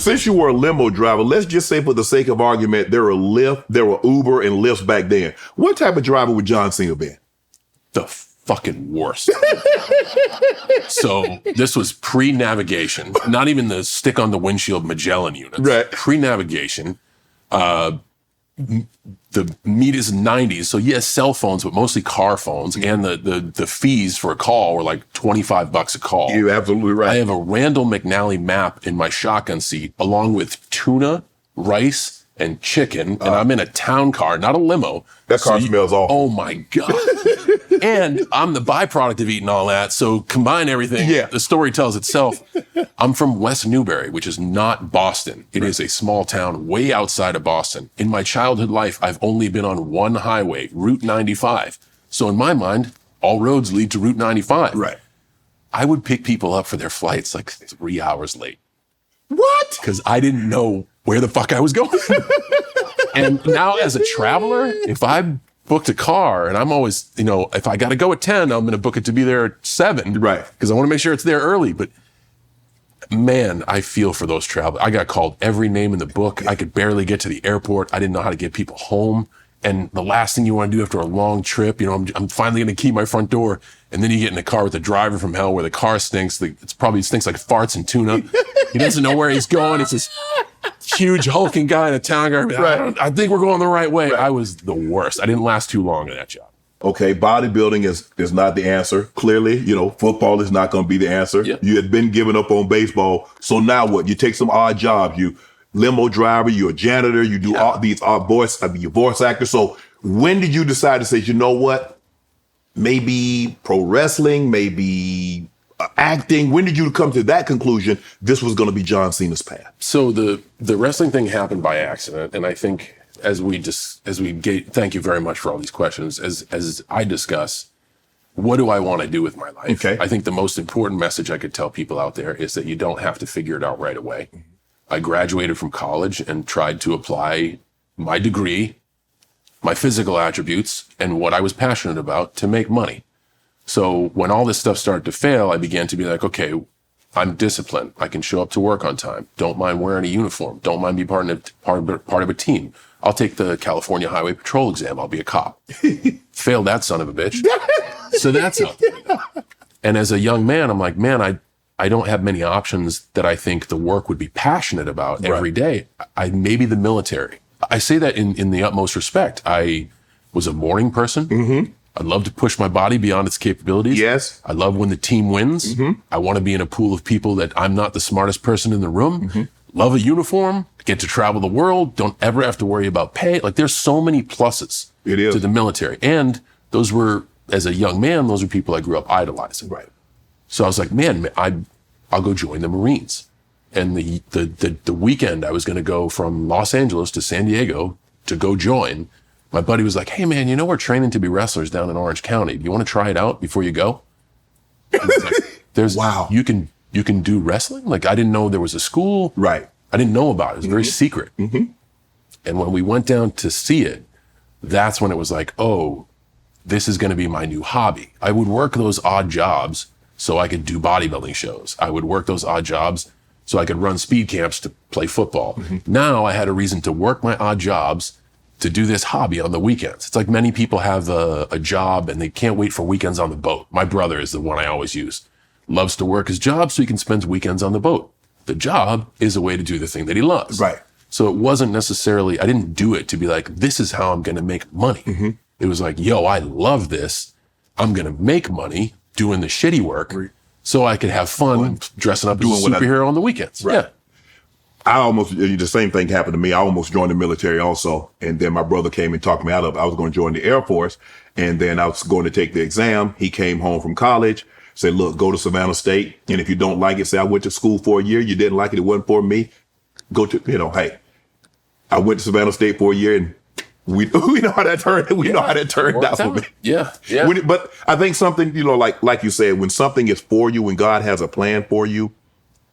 since you were a limo driver, let's just say for the sake of argument, there were Lyft, there were Uber and Lyfts back then. What type of driver would John Cena be? The fucking worst. So this was pre-navigation, not even the stick on the windshield Magellan units. Right. Pre-navigation. The meat is 90s, so yes, cell phones, but mostly car phones, and the fees for a call were like $25 a call. You're absolutely right. I have a Randall McNally map in my shotgun seat, along with tuna, rice, and chicken, and I'm in a town car, not a limo. That car smells awful. Oh my God. And I'm the byproduct of eating all that, so combine everything. Yeah. The story tells itself. I'm from West Newbury, which is not Boston. It is a small town way outside of Boston. In my childhood life, I've only been on one highway, Route 95. So in my mind, all roads lead to Route 95. Right. I would pick people up for their flights like 3 hours late. What? Because I didn't know where the fuck I was going. And now as a traveler, if I booked a car and I'm always, if I got to go at 10, I'm going to book it to be there at 7. Right. Because I want to make sure it's there early. But man, I feel for those travelers. I got called every name in the book. I could barely get to the airport. I didn't know how to get people home. And the last thing you want to do after a long trip, I'm finally going to key my front door. And then you get in the car with the driver from hell where the car stinks. It probably stinks like farts and tuna. He doesn't know where he's going. It's this huge hulking guy in a town car. Right. I think we're going the right way. Right. I was the worst. I didn't last too long in that job. Okay, bodybuilding is not the answer. Clearly, football is not going to be the answer. Yeah. You had been giving up on baseball. So now what? You take some odd jobs. You limo driver, you're a janitor, you do all these you're voice actor. So when did you decide to say, you know what? Maybe pro wrestling, maybe acting. When did you come to that conclusion? This was going to be John Cena's path. So the wrestling thing happened by accident, and I think thank you very much for all these questions. As I discuss, what do I want to do with my life? Okay. I think the most important message I could tell people out there is that you don't have to figure it out right away. I graduated from college and tried to apply my degree, my physical attributes, and what I was passionate about to make money. So when all this stuff started to fail, I began to be like, okay, I'm disciplined. I can show up to work on time. Don't mind wearing a uniform. Don't mind being part of a team. I'll take the California Highway Patrol exam. I'll be a cop. Failed that son of a bitch. So that's up. And as a young man, I'm like, man, I don't have many options that I think the work would be passionate about every day. Maybe the military. I say that in the utmost respect. I was a morning person. Mm-hmm. I love to push my body beyond its capabilities. Yes. I love when the team wins. Mm-hmm. I want to be in a pool of people that I'm not the smartest person in the room. Mm-hmm. Love a uniform, get to travel the world, don't ever have to worry about pay. Like there's so many pluses to the military. And those were, as a young man, those were people I grew up idolizing. Right. So I was like, man, I'll go join the Marines. And the weekend I was going to go from Los Angeles to San Diego to go join, my buddy was like, hey man, we're training to be wrestlers down in Orange County. Do you want to try it out before you go? Like, wow. You can do wrestling? Like I didn't know there was a school. Right. I didn't know about it. It was very secret. Mm-hmm. And when we went down to see it, that's when it was like, oh, this is going to be my new hobby. I would work those odd jobs so I could do bodybuilding shows. I would work those odd jobs so I could run speed camps to play football. Mm-hmm. Now I had a reason to work my odd jobs to do this hobby on the weekends. It's like many people have a job and they can't wait for weekends on the boat. My brother is the one I always use. Loves to work his job so he can spend weekends on the boat. The job is a way to do the thing that he loves. Right. So it wasn't necessarily, I didn't do it to be like, this is how I'm going to make money. Mm-hmm. It was like, yo, I love this. I'm going to make money doing the shitty work so I could have fun dressing up as a superhero on the weekends. Right. Yeah. The same thing happened to me. I almost joined the military also. And then my brother came and talked me out of it. I was going to join the Air Force. And then I was going to take the exam. He came home from college, said, look, go to Savannah State. And if you don't like it, say, I went to school for a year. You didn't like it. It wasn't for me. Go to, hey, I went to Savannah State for a year and we know how that turned. We know how that turned out for me. Yeah. But I think something, like you said, when something is for you, when God has a plan for you,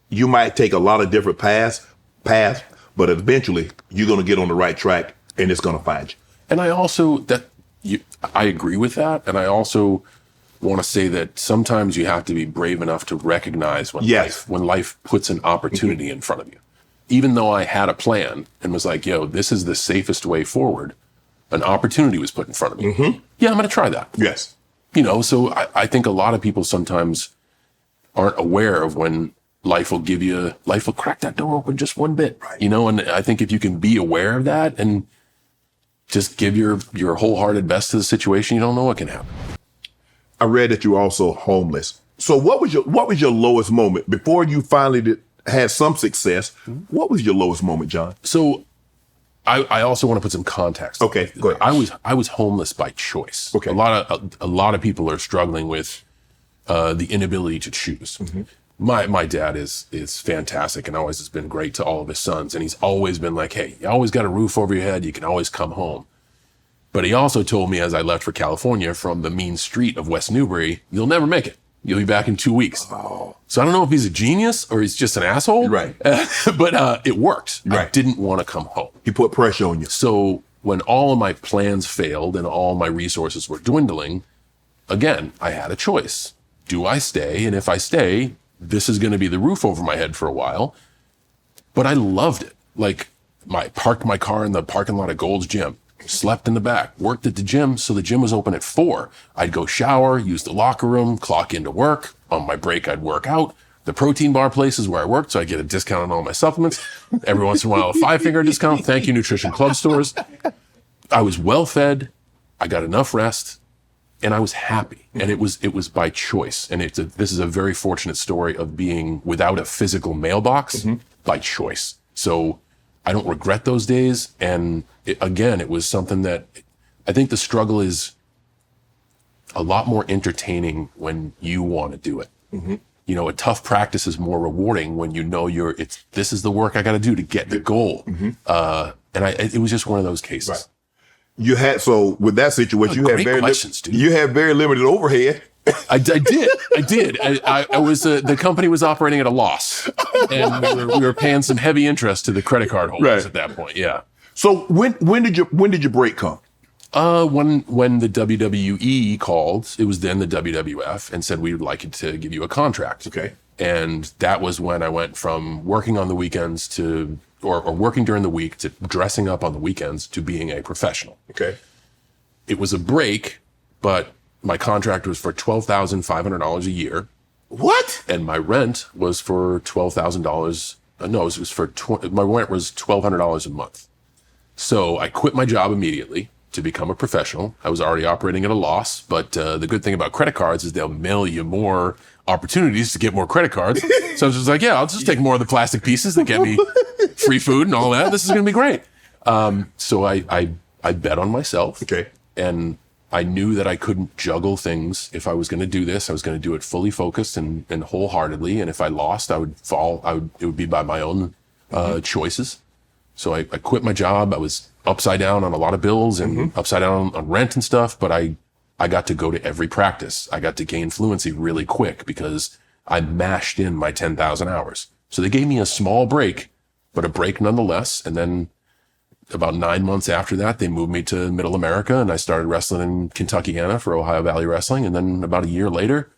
you might take a lot of different paths, but eventually you're going to get on the right track and it's going to find you. And I agree with that. And I also want to say that sometimes you have to be brave enough to recognize when life puts an opportunity in front of you. even though I had a plan and was like, yo, this is the safest way forward, an opportunity was put in front of me. Yeah, I'm going to try that. Yes. You know, so I think a lot of people sometimes aren't aware of when life will crack that door open just one bit, you know, and I think if you can be aware of that and just give your wholehearted best to the situation, you don't know what can happen. I read that you were also homeless. So what was your lowest moment before you finally had some success? What was your lowest moment, John? So I also want to put some context. Okay, go ahead. I was homeless by choice. Okay. A lot of people are struggling with the inability to choose. My dad is fantastic and always has been great to all of his sons. And he's always been like, hey, you always got a roof over your head. You can always come home. But he also told me as I left for California from the mean street of West Newbury, you'll never make it. You'll be back in 2 weeks. Oh. So I don't know if he's a genius or he's just an asshole. Right. But it worked. Right. I didn't want to come home. He put pressure on you. So when all of my plans failed and all my resources were dwindling, again, I had a choice. Do I stay? And if I stay, this is going to be the roof over my head for a while. But I loved it. Like, parked my car in the parking lot of Gold's Gym, slept in the back, worked at the gym. So the gym was open at 4. I'd go shower, use the locker room, clock into work. On my break, I'd work out. The protein bar places where I worked, so I get a discount on all my supplements. Every once in a while, a 5-finger discount. Thank you, Nutrition Club stores. I was well fed. I got enough rest. And I was happy, and it was by choice. And this is a very fortunate story of being without a physical mailbox by choice. So I don't regret those days. And it was something that I think the struggle is a lot more entertaining when you want to do it. You know, a tough practice is more rewarding when you know this is the work I got to do to get the goal. And it was just one of those cases. Right. You had, so with that situation, you had very limited overhead. I did. I was, the company was operating at a loss, and we were paying some heavy interest to the credit card holders at that point. Yeah. So when did your break come? When the WWE called, it was then the WWF, and said, we would like to give you a contract. Okay. And that was when I went from working on the weekends to, or working during the week to dressing up on the weekends to being a professional. Okay. It was a break, but my contract was for $12,500 a year. What? And my rent was for $12,000. No, it was for, my rent was $1,200 a month. So I quit my job immediately to become a professional. I was already operating at a loss, but the good thing about credit cards is they'll mail you more opportunities to get more credit cards. So I was just like, yeah, I'll just take more of the plastic pieces that get me free food and all that. This is going to be great. So I bet on myself. Okay. And I knew that I couldn't juggle things. If I was going to do this, I was going to do it fully focused and wholeheartedly. And if I lost, I would fall. It would be by my own choices. So I quit my job. I was upside down on a lot of bills and upside down on rent and stuff. But I got to go to every practice. I got to gain fluency really quick because I mashed in my 10,000 hours. So they gave me a small break, but a break nonetheless. And then about 9 months after that, they moved me to Middle America, and I started wrestling in Kentuckiana for Ohio Valley Wrestling. And then about a year later,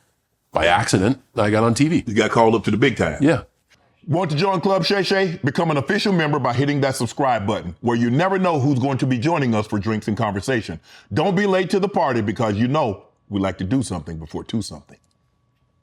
by accident, I got on TV. You got called up to the big time. Yeah. Want to join Club Shay Shay? Become an official member by hitting that subscribe button, where you never know who's going to be joining us for drinks and conversation. Don't be late to the party, because you know we like to do something before 2 something.